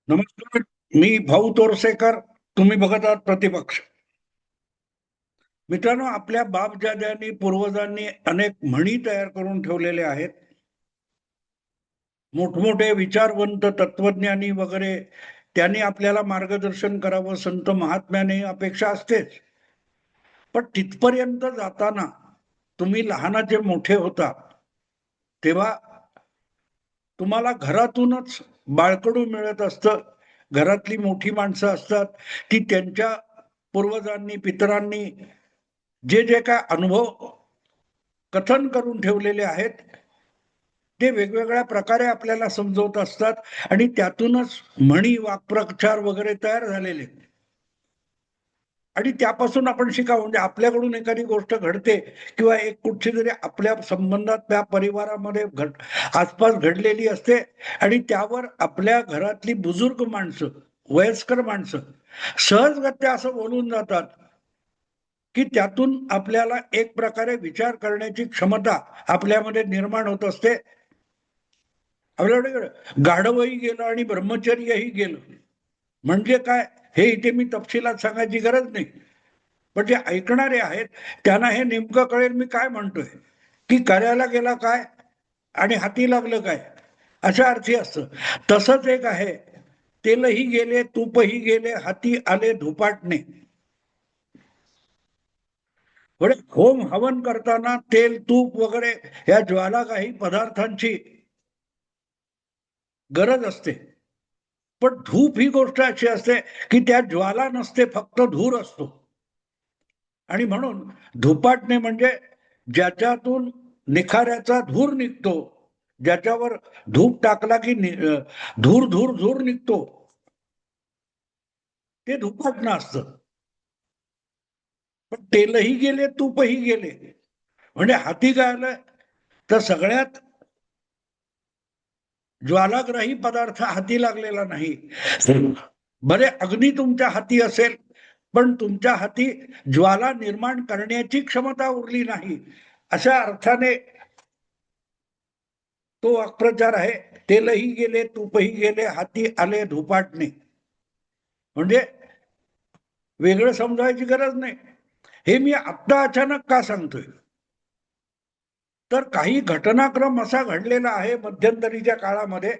नमस्कार. मी भाऊ तोरसेकर. तुम्ही बघत आहात प्रतिपक्ष. मित्रांनो, आपल्या बापदाद्यांनी पूर्वजांनी अनेक म्हणी तयार करून ठेवलेले आहेत. मोठमोठे विचारवंत तत्वज्ञानी वगैरे त्यांनी आपल्याला मार्गदर्शन करावं, संत महात्म्याने अपेक्षा असतेच. पण तिथपर्यंत जाताना तुम्ही लहानाचे मोठे होता तेव्हा तुम्हाला घरातूनच बाळकडू मिळत असतं. घरातली मोठी माणसं असतात ती त्यांच्या पूर्वजांनी पितरांनी जे जे काय अनुभव कथन करून ठेवलेले आहेत ते वेगवेगळ्या प्रकारे आपल्याला समजवत असतात आणि त्यातूनच म्हणी वाक्प्रचार वगैरे तयार झालेले आणि त्यापासून आपण शिकावं. म्हणजे आपल्याकडून एखादी गोष्ट घडते किंवा एक कुठची तरी आपल्या संबंधात त्या परिवारामध्ये आसपास घडलेली असते आणि त्यावर आपल्या घरातली बुजुर्ग माणसं वयस्कर माणसं सहजगत्या असं बोलून जातात की त्यातून आपल्याला एक प्रकारे विचार करण्याची क्षमता आपल्यामध्ये निर्माण होत असते. आपल्याकडे गाढवही गेलं आणि ब्रह्मचर्यही गेलं म्हणजे काय हे इथे मी तपशिलात सांगायची गरज नाही. पण जे ऐकणारे आहेत त्यांना हे नेमकं कळेल मी काय म्हणतोय, की करायला गेला काय आणि हाती लागलं काय अशा अर्थी असतं. तसंच एक आहे, तेलही गेले तूपही गेले हाती आले धुपाटणे. म्हणजे होम हवन करताना तेल तूप वगैरे या ज्वाला काही पदार्थांची गरज असते. पण धूप ही गोष्ट अशी असते की त्या ज्वाला नसते, फक्त धूर असतो. आणि म्हणून धुपाटणे म्हणजे ज्याच्यातून निखाऱ्याचा धूर निघतो, ज्याच्यावर धूप टाकला की धूर धूर धूर निघतो, ते धुपाटणं असतं. पण तेलही गेले तूपही गेले म्हणजे हाती काय आलं तर सगळ्यात ज्वालाग्राही पदार्थ हाती लागलेला नाही. बरे अग्नी तुमच्या हाती असेल पण तुमच्या हाती ज्वाला निर्माण करण्याची क्षमता उरली नाही. अशा अर्थाने तो वाक्प्रचार आहे. तेलही गेले तूपही गेले हाती आले धुपाटणे. म्हणजे वेगळं समजायची गरज नाही. हे मी आत्ता अचानक का सांगतोय, तर काही घटनाक्रम असा घडलेला आहे मध्यंतरीच्या काळामध्ये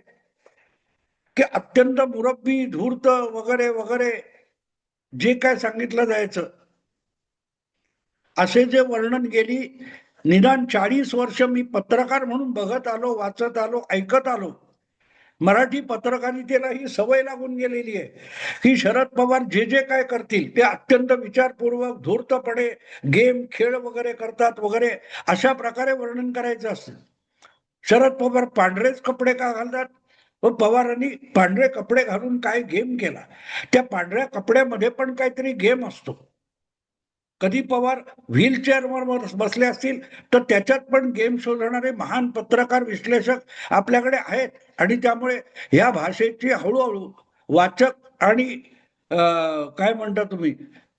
की अत्यंत मुरब्बी धूर्त वगैरे वगैरे जे काय सांगितलं जायचं असे जे वर्णन गेली निदान 40 वर्ष मी पत्रकार म्हणून बघत आलो, वाचत आलो, ऐकत आलो. मराठी पत्रकारितेला ही सवय लागून गेलेली आहे की शरद पवार जे जे काय करतील ते अत्यंत विचारपूर्वक धूर्तपणे गेम खेळ वगैरे करतात वगैरे अशा प्रकारे वर्णन करायचं असतं. शरद पवार पांढरेच कपडे का घालतात, व पवारांनी पांढरे कपडे घालून काय गेम केला, त्या पांढऱ्या कपड्यामध्ये पण काहीतरी गेम असतो. कधी पवार व्हीलचेअरवर बसले असतील तर त्याच्यात पण गेम शोधणारे महान पत्रकार विश्लेषक आपल्याकडे आहेत आणि त्यामुळे या भाषेची हळूहळू वाचक आणि काय म्हणता तुम्ही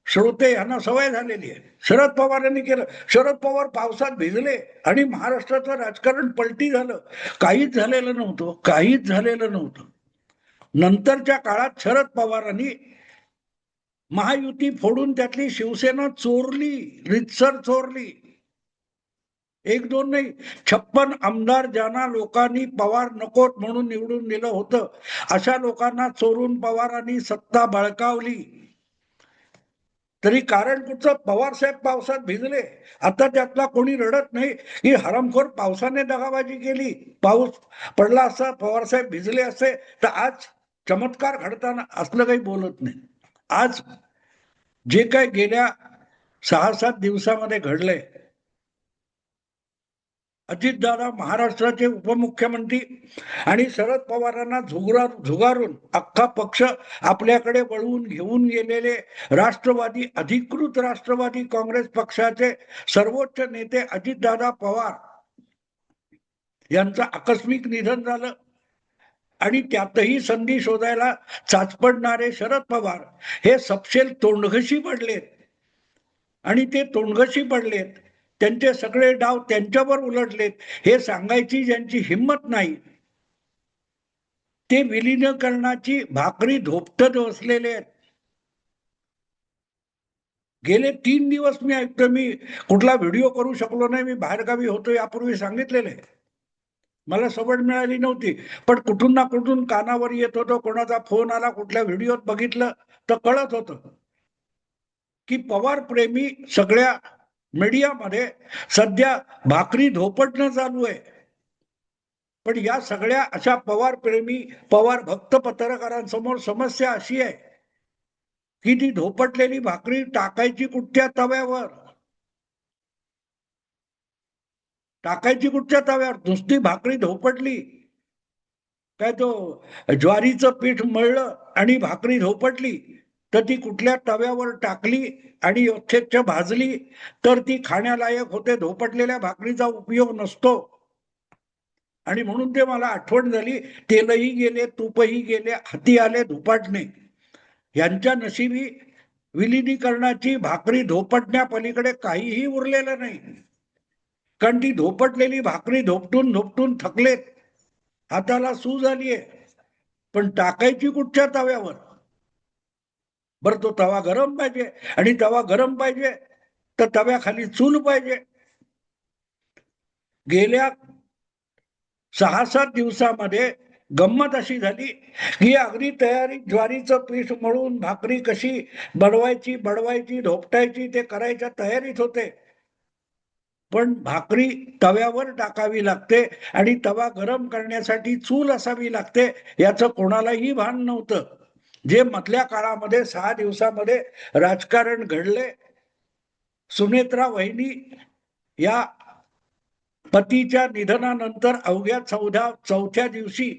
श्रोते यांना सवय झालेली आहे. शरद पवारांनी केलं, शरद पवार पावसात भिजले आणि महाराष्ट्राचं राजकारण पलटी झालं. काहीच झालेलं नव्हतं, काहीच झालेलं नव्हतं. नंतरच्या काळात शरद पवारांनी महायुती फोडून त्यातली शिवसेना चोरली, रितसर चोरली. एक दोन नाही, 56 आमदार ज्यांना लोकांनी पवार नकोत म्हणून निवडून दिलं होतं अशा लोकांना चोरून पवारांनी सत्ता बळकावली. तरी कारण कुठचं, पवार साहेब पावसात भिजले. आता त्यातला कोणी रडत नाही की हरामखोर पावसाने दगाबाजी केली, पाऊस पडला असता पवार साहेब भिजले असते तर आज चमत्कार घडताना असलं काही बोलत नाही. आज जे काय गेल्या 6-7 दिवसामध्ये घडलंय, अजितदादा महाराष्ट्राचे उपमुख्यमंत्री आणि शरद पवारांना झुगारून अख्खा पक्ष आपल्याकडे वळवून घेऊन गेलेले राष्ट्रवादी, अधिकृत राष्ट्रवादी काँग्रेस पक्षाचे सर्वोच्च नेते अजितदादा पवार यांचं आकस्मिक निधन झालं आणि त्यातही संधी शोधायला चाचपडणारे शरद पवार हे सपशेल तोंडघशी पडलेत. आणि ते तोंडघशी पडलेत, त्यांचे सगळे डाव त्यांच्यावर उलटलेत हे सांगायची ज्यांची हिंमत नाही ते विलिनीकरणाची भाकरी धोपटत बसलेले आहेत. गेले 3 दिवस मी ऐकतो. मी कुठला व्हिडिओ करू शकलो नाही, मी बाहेरगावी होतो यापूर्वी सांगितलेलं आहे. मला सवड मिळाली नव्हती, पण कुठून ना कुठून कानावर येत होतं, कोणाचा फोन आला, कुठल्या व्हिडिओत बघितलं तर कळत होतं की पवार प्रेमी सगळ्या मीडियामध्ये सध्या भाकरी धोपटणं चालू आहे. पण या सगळ्या अशा पवार प्रेमी, पवार भक्त पत्रकारांसमोर समस्या अशी आहे की ती धोपटलेली भाकरी टाकायची कुठच्या तव्यावर, टाकायची कुठच्या तव्यावर. नुसती भाकरी धोपटली काय, तो ज्वारीचं पीठ मळलं आणि भाकरी धोपटली तर ती कुठल्या तव्यावर टाकली आणि यथेच्छ भाजली तर ती खाण्यालायक होते. धोपटलेल्या भाकरीचा उपयोग नसतो. आणि म्हणून ते मला आठवण झाली, तेलही गेले, तूपही गेले, हाती आले धुपाटणे. यांच्या नशिबी विलिनीकरणाची भाकरी धोपटण्यापलीकडे काहीही उरलेलं नाही. कारण ती धोपटलेली भाकरी धोपटून धोपटून थकलेत, हाताला सूज आलीये. पण टाकायची कुठच्या तव्यावर? बरं, तो तवा गरम पाहिजे, आणि तवा गरम पाहिजे तर तव्याखाली चूल पाहिजे. गेल्या 6-7 दिवसामध्ये गंमत अशी झाली की अगदी तयारी, ज्वारीचं पीठ मळून भाकरी कशी बडवायची, धोपटायची ते करायच्या तयारीत होते. पण भाकरी तव्यावर टाकावी लागते आणि तवा गरम करण्यासाठी चूल असावी लागते, याचं कोणालाही भान नव्हतं. जे मधल्या काळामध्ये 6 दिवसामध्ये राजकारण घडले, सुनेत्रा वहिनी या पतीच्या निधनानंतर अवघ्या चौथ्या दिवशी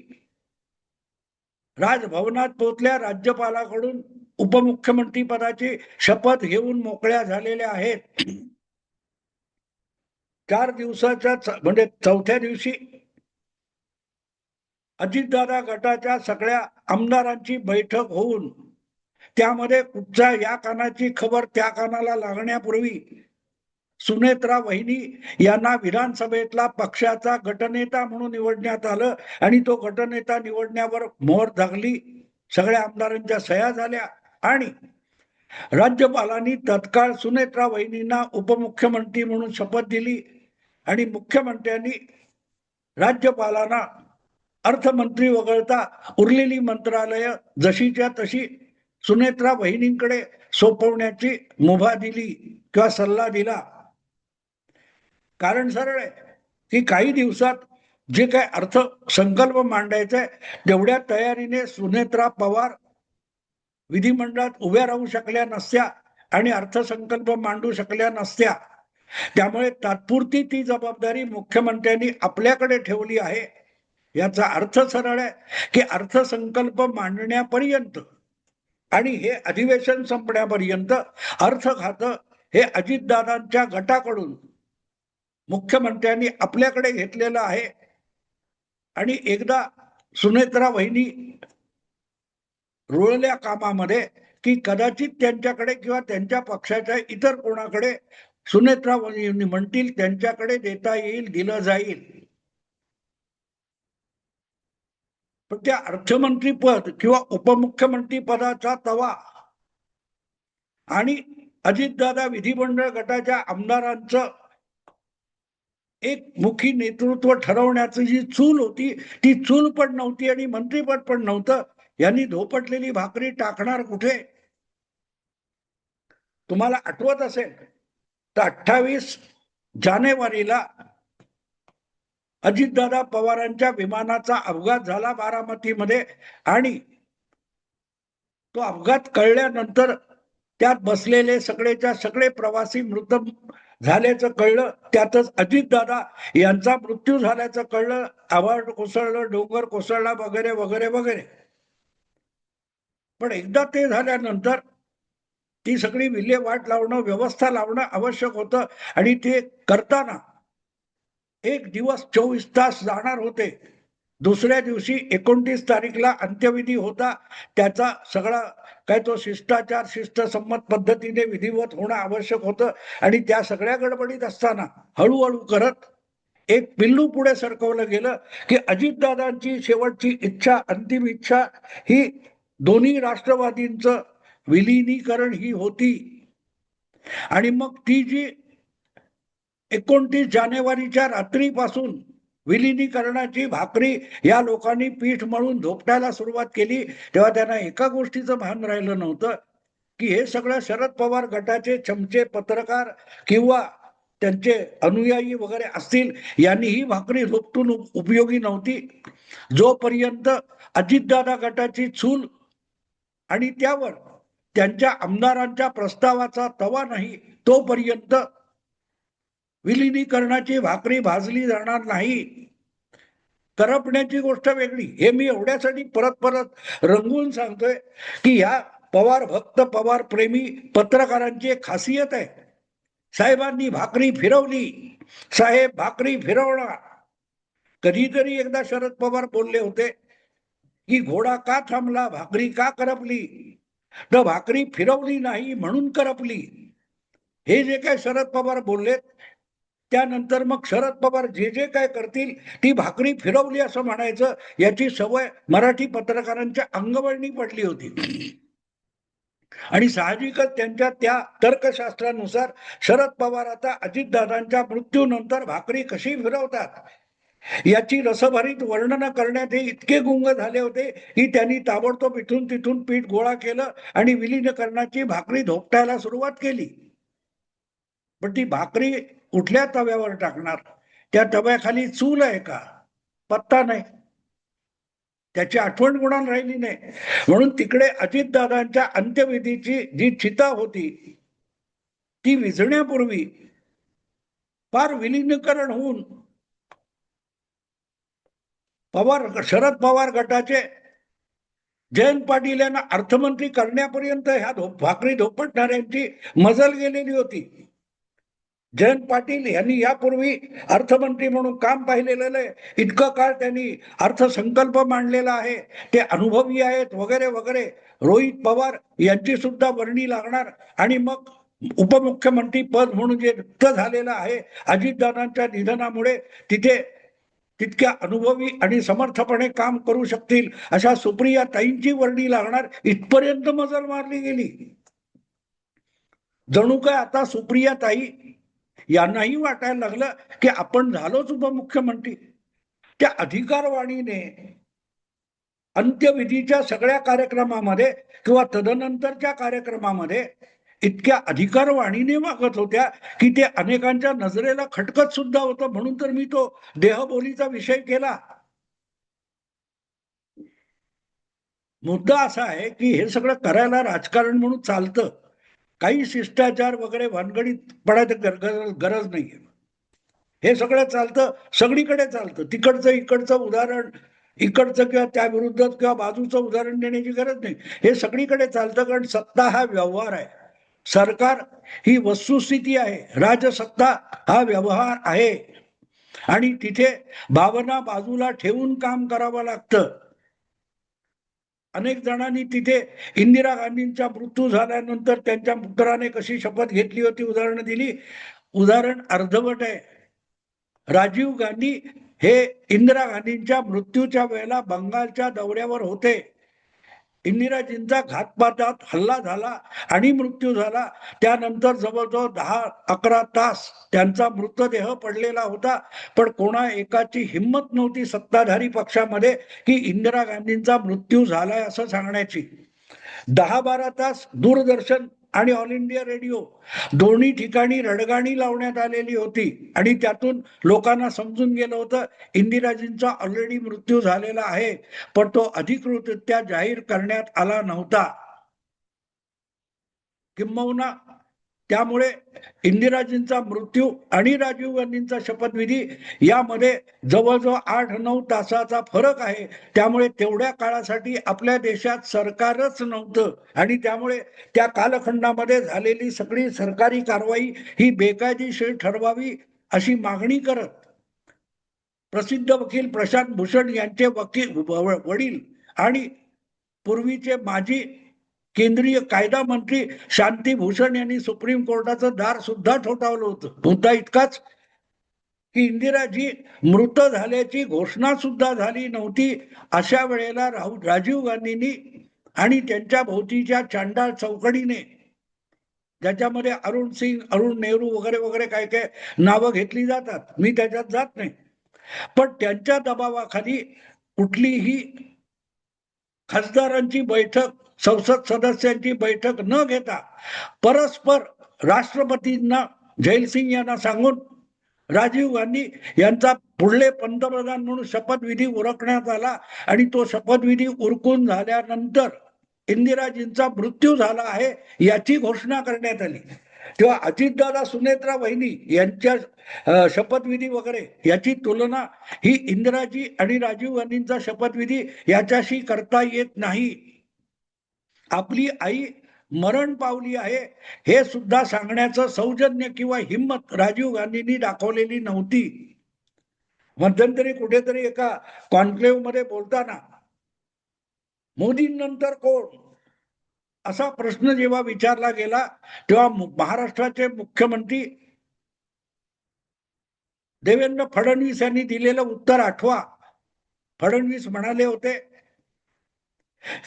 राजभवनात पोहोचल्या. राज्यपालाकडून उपमुख्यमंत्री पदाची शपथ घेऊन मोकळ्या झालेल्या आहेत. 4 दिवसाच्या म्हणजे चौथ्या दिवशी अजितदादा गटाच्या सगळ्या आमदारांची बैठक होऊन त्यामध्ये कुठच्या या कानाची खबर त्या कानाला लागण्यापूर्वी सुनेत्रा वहिनी यांना विधानसभेतला पक्षाचा गटनेता म्हणून निवडण्यात आलं आणि तो गटनेता निवडण्यावर मोहर लागली. सगळ्या आमदारांच्या सह्या झाल्या आणि राज्यपालांनी तत्काळ सुनेत्रा वहिनींना उपमुख्यमंत्री म्हणून शपथ दिली आणि मुख्यमंत्र्यांनी राज्यपालांना अर्थमंत्री वगळता उरलेली मंत्रालय जशीच्या तशी सुनेत्रा वहिनींकडे सोपवण्याची मुभा दिली किंवा सल्ला दिला. कारण सरळ आहे की काही दिवसात जे काय अर्थसंकल्प मांडायचा आहे तेवढ्या तयारीने सुनेत्रा पवार विधिमंडळात उभ्या राहू शकल्या नसत्या आणि अर्थसंकल्प मांडू शकल्या नसत्या. त्यामुळे तात्पुरती ती जबाबदारी मुख्यमंत्र्यांनी आपल्याकडे ठेवली आहे. याचा अर्थ सरळ आहे की अर्थसंकल्प मांडण्यापर्यंत आणि हे अधिवेशन संपण्यापर्यंत अर्थ खातं हे अजितदादांच्या गटाकडून मुख्यमंत्र्यांनी आपल्याकडे घेतलेलं आहे. आणि एकदा सुनेत्रा वहिनी रुळल्या कामामध्ये की कदाचित त्यांच्याकडे किंवा त्यांच्या पक्षाच्या इतर कोणाकडे सुनेत्रा वहिनी म्हणतील त्यांच्याकडे देता येईल, दिलं जाईल. पण त्या अर्थमंत्री पद किंवा उपमुख्यमंत्री पदाचा तवा आणि अजितदादा विधिमंडळ गटाच्या आमदारांचं एकमुखी नेतृत्व ठरवण्याची जी चूल होती ती चूल पण नव्हती आणि मंत्रीपद पण नव्हतं. यांनी धोपटलेली भाकरी टाकणार कुठे? तुम्हाला आठवत असेल तर 28 जानेवारीला अजितदादा पवारांच्या विमानाचा अपघात झाला बारामतीमध्ये आणि तो अपघात कळल्यानंतर त्यात बसलेले सगळेच्या सगळे प्रवासी मृत झाल्याचं कळलं. त्यातच अजितदादा यांचा मृत्यू झाल्याचं कळलं. आभाळ कोसळलं, डोंगर कोसळला, वगैरे वगैरे वगैरे. पण एकदा ते झाल्यानंतर ती सगळी विल्हेवाट लावणं, व्यवस्था लावणं आवश्यक होतं आणि ते करताना 1 दिवस 24 तास जाणार होते. दुसऱ्या दिवशी 29 तारीखला अंत्यविधी होता. त्याचा सगळा काय तो शिष्टाचार शिस्तसंमत पद्धतीने विधिवत होणं आवश्यक होतं आणि त्या सगळ्या गडबडीत असताना हळूहळू करत एक पिल्लू पुढे सरकवलं गेलं की अजितदादांची शेवटची इच्छा, अंतिम इच्छा ही दोन्ही राष्ट्रवादींचं विलिनीकरण ही होती. आणि मग ती जी 29 जानेवारीच्या रात्रीपासून विलिनीकरणाची भाकरी या लोकांनी पीठ मळून धोपटायला सुरुवात केली, तेव्हा त्यांना एका गोष्टीचं भान राहिलं नव्हतं की हे सगळं शरद पवार गटाचे चमचे, पत्रकार किंवा त्यांचे अनुयायी वगैरे असतील, यांनी ही भाकरी धोपटून उपयोगी नव्हती. जोपर्यंत अजितदादा गटाची चूल आणि त्यावर त्यांच्या आमदारांच्या प्रस्तावाचा तवा नाही, तोपर्यंत विलिनीकरणाची भाकरी भाजली जाणार नाही. करपण्याची गोष्ट वेगळी. हे मी एवढ्यासाठी परत परत रंगवून सांगतोय की ह्या पवार भक्त, पवार प्रेमी पत्रकारांची एक खासियत आहे. साहेबांनी भाकरी फिरवली, साहेब भाकरी फिरवणार. कधीतरी एकदा शरद पवार बोलले होते की घोडा का थांबला, भाकरी का करपली, तर भाकरी फिरवली नाही म्हणून करपली. हे जे काय शरद पवार बोललेत, त्यानंतर मग शरद पवार जे जे काय करतील ती भाकरी फिरवली असं म्हणायचं, याची सवय मराठी पत्रकारांच्या अंगवळणी पडली होती. आणि साहजिकच त्यांच्या त्या तर्कशास्त्रानुसार शरद पवार आता अजितदादांच्या मृत्यूनंतर भाकरी कशी फिरवतात याची रसभरीत वर्णन करण्यात हे इतके गुंग झाले होते की त्यांनी ताबडतोब इथून तिथून पीठ गोळा केलं आणि विलीनीकरणाची भाकरी धोपटायला सुरुवात केली. पण ती भाकरी कुठल्या तव्यावर टाकणार, त्या तव्याखाली चूल आहे का, पत्ता नाही, त्याची आठवण कोणाला राहिली नाही. म्हणून तिकडे अजितदादांच्या अंत्यविधीची जी चिता होती ती विझण्यापूर्वी फार विलीनीकरण होऊन शरद पवार गटाचे जयंत पाटील यांना अर्थमंत्री करण्यापर्यंत ह्या भाकरी धोपटणाऱ्यांची मजल गेलेली होती. जयंत पाटील यांनी यापूर्वी अर्थमंत्री म्हणून काम पाहिलेलं आहे, इतकं काळ त्यांनी अर्थसंकल्प मांडलेला आहे, ते अनुभवी आहेत वगैरे वगैरे. रोहित पवार यांची सुद्धा वर्णी लागणार. आणि मग उपमुख्यमंत्री पद म्हणून जे रिक्त झालेलं आहे अजितदादांच्या निधनामुळे, तिथे तितक्या अनुभवी आणि समर्थपणे काम करू शकतील अशा सुप्रिया ताईंची वर्णी लागणार. इथपर्यंत मजल मारली गेली. जणू काय आता सुप्रिया ताई यांनाही वाटायला लागलं की आपण झालोच उपमुख्यमंत्री. त्या अधिकारवाणीने अंत्यविधीच्या सगळ्या कार्यक्रमामध्ये किंवा तदनंतरच्या कार्यक्रमामध्ये इतक्या अधिकारवाणीने वागत होत्या की ते अनेकांच्या नजरेला खटकत सुद्धा होतं. म्हणून तर मी तो देहबोलीचा विषय केला. मुद्दा असा आहे की हे सगळं करायला राजकारण म्हणून चालतं, काही शिष्टाचार वगैरे भानगडीत पडायचं गरज नाहीये. हे सगळं चालतं, सगळीकडे चालतं. तिकडचं इकडचं उदाहरण, इकडचं किंवा त्या विरुद्ध किंवा बाजूचं उदाहरण देण्याची गरज नाही. हे सगळीकडे चालतं, कारण सत्ता हा व्यवहार आहे. सरकार ही वस्तुस्थिती आहे, राजसत्ता हा व्यवहार आहे. आणि तिथे भावना बाजूला ठेवून काम करावं लागतं. अनेक जणांनी तिथे इंदिरा गांधींचा मृत्यू झाल्यानंतर त्यांच्या पुत्राने कशी शपथ घेतली होती उदाहरणं दिली. उदाहरण अर्धवट आहे. राजीव गांधी हे इंदिरा गांधींच्या मृत्यूच्या वेळेला बंगालच्या दौऱ्यावर होते. इंदिराजींचा घातपातात हल्ला झाला आणि मृत्यू झाला. त्यानंतर जवळजवळ 10-11 तास त्यांचा मृतदेह पडलेला होता. पण कोणा एकाची हिंमत नव्हती सत्ताधारी पक्षामध्ये की इंदिरा गांधींचा मृत्यू झालाय असं सांगण्याची. 10-12 तास दूरदर्शन आणि ऑल इंडिया रेडिओ दोन्ही ठिकाणी रडगाणी लावण्यात आलेली होती. आणि त्यातून लोकांना समजून गेलं होतं इंदिराजींचा ऑलरेडी मृत्यू झालेला आहे, पण तो अधिकृतरित्या जाहीर करण्यात आला नव्हता. किंबहुना त्यामुळे इंदिराजींचा मृत्यू आणि राजीव गांधींचा शपथविधी यामध्ये जवळजवळ 8-9 तासाचा फरक आहे. त्यामुळे तेवढ्या काळासाठी आपल्या देशात सरकारच नव्हतं आणि त्यामुळे त्या कालखंडामध्ये झालेली सगळी सरकारी कारवाई ही बेकायदेशीर ठरवावी अशी मागणी करत प्रसिद्ध वकील प्रशांत भूषण यांचे वडील आणि पूर्वीचे माजी केंद्रीय कायदा मंत्री शांती भूषण यांनी सुप्रीम कोर्टाचं दार सुद्धा ठोठावलं होतं. मुद्दा इतकाच की इंदिराजी मृत झाल्याची घोषणा सुद्धा झाली नव्हती. अशा वेळेला राजीव गांधींनी आणि त्यांच्या भोवतीच्या चांडाळ चौकडीने, ज्याच्यामध्ये अरुण सिंग, अरुण नेहरू वगैरे वगैरे काय काय नावं घेतली जातात, मी त्याच्यात जात नाही, पण त्यांच्या दबावाखाली कुठलीही खासदारांची बैठक, संसद सदस्यांची बैठक न घेता परस्पर राष्ट्रपतींना, जयसिंग यांना सांगून राजीव गांधी यांचा पुढले पंतप्रधान म्हणून शपथविधी उरकण्यात आला. आणि तो शपथविधी उरकून झाल्यानंतर इंदिराजींचा मृत्यू झाला आहे याची घोषणा करण्यात आली. तेव्हा अजितदादा, सुनेत्रा वहिनी यांच्या शपथविधी वगैरे याची तुलना ही इंदिराजी आणि राजीव गांधींचा शपथविधी याच्याशी करता येत नाही. आपली आई मरण पावली आहे हे सुद्धा सांगण्याचं सौजन्य किंवा हिंमत राजीव गांधींनी दाखवलेली नव्हती. मध्यंतरी कुठेतरी एका कॉन्क्लेव्ह मध्ये बोलताना मोदींनंतर कोण असा प्रश्न जेव्हा विचारला गेला, तेव्हा महाराष्ट्राचे मुख्यमंत्री देवेंद्र फडणवीस यांनी दिलेलं उत्तर आठवा. फडणवीस म्हणाले होते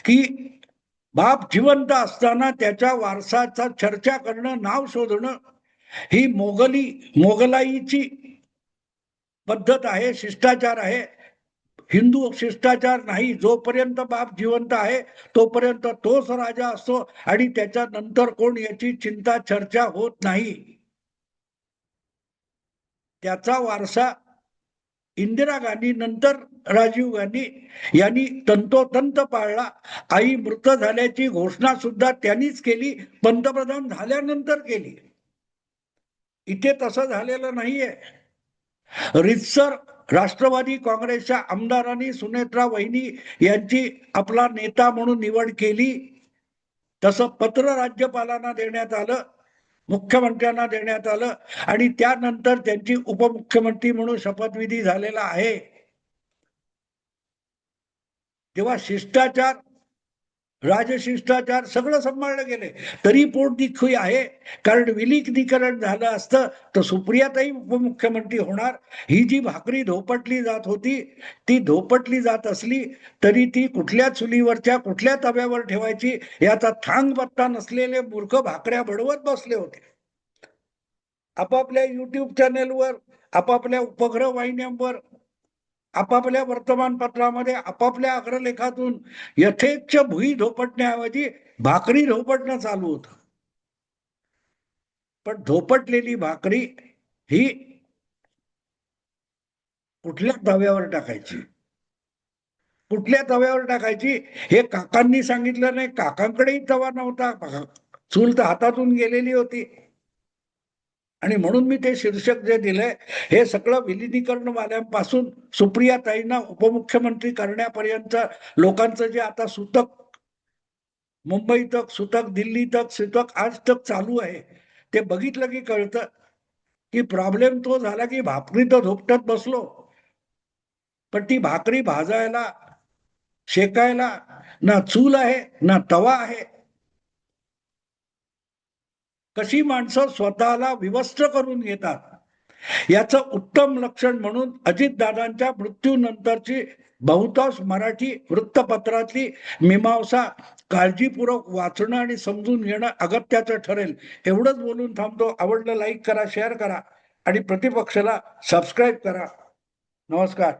की बाप जिवंत असताना त्याच्या वारसाचा चर्चा करणं, नाव शोधणं ही मोगलाईची पद्धत आहे, शिष्टाचार आहे. हिंदू शिष्टाचार नाही. जोपर्यंत बाप जिवंत आहे तोपर्यंत तोच राजा असतो आणि त्याच्यानंतर कोण याची चिंता, चर्चा होत नाही. त्याचा वारसा इंदिरा गांधी नंतर राजीव गांधी यांनी तंतोतंत पाळला. आई मृत झाल्याची घोषणा सुद्धा त्यांनीच केली, पंतप्रधान झाल्यानंतर केली. इथे तसं झालेलं नाहीये. रितसर राष्ट्रवादी काँग्रेसच्या आमदारांनी सुनेत्रा वहिनी यांची आपला नेता म्हणून निवड केली. तसं पत्र राज्यपालांना देण्यात आलं, मुख्यमंत्र्यांना देण्यात आलं आणि त्यानंतर त्यांची उपमुख्यमंत्री म्हणून शपथविधी झालेला आहे. तेव्हा शिष्टाचार, राजशिष्टाचार सगळं सांभाळलं गेले, तरी पोटतिखी आहे. कारण विलिनीकरण झालं असतं तर सुप्रियाताई उपमुख्यमंत्री होणार. ही जी भाकरी धोपटली जात होती ती धोपटली जात असली तरी ती कुठल्या चुलीवरच्या कुठल्या तव्यावर ठेवायची याचा थांग पत्ता नसलेले मूर्ख भाकऱ्या बडवत बसले होते. आपापल्या युट्यूब चॅनेलवर, आपापल्या उपग्रह वाहिन्यांवर, आपापल्या वर्तमानपत्रामध्ये, आपापल्या अग्रलेखातून यथेच्छ भुई धोपटण्याऐवजी भाकरी धोपटणं चालू होतं. पण धोपटलेली भाकरी ही कुठल्या तव्यावर टाकायची, कुठल्या तव्यावर टाकायची हे काकांनी सांगितलं नाही. काकांकडेही तवा नव्हता, चूल तर हातातून गेलेली होती. आणि म्हणून मी ते शीर्षक जे दिलंय हे सगळं विलिनीकरण वाल्यांपासून सुप्रियाताईंना उपमुख्यमंत्री करण्यापर्यंत लोकांचं जे आता सुतक, मुंबई तक सुतक, दिल्ली तक सुतक आज तक चालू आहे, ते बघितलं की कळतं की प्रॉब्लेम तो झाला की भाकरी तर धोपटत बसलो, पण ती भाकरी भाजायला, शेकायला ना चूल आहे ना तवा आहे. कशी माणसं स्वतःला विवस्त्र करून घेतात याचं उत्तम लक्षण म्हणून अजितदादांच्या मृत्यूनंतरची बहुतांश मराठी वृत्तपत्रातली मीमांसा काळजीपूर्वक वाचणं आणि समजून घेणं अगत्याचं ठरेल. एवढंच बोलून थांबतो. आवडलं लाईक करा, शेअर करा आणि प्रतिपक्षाला सबस्क्राईब करा. नमस्कार.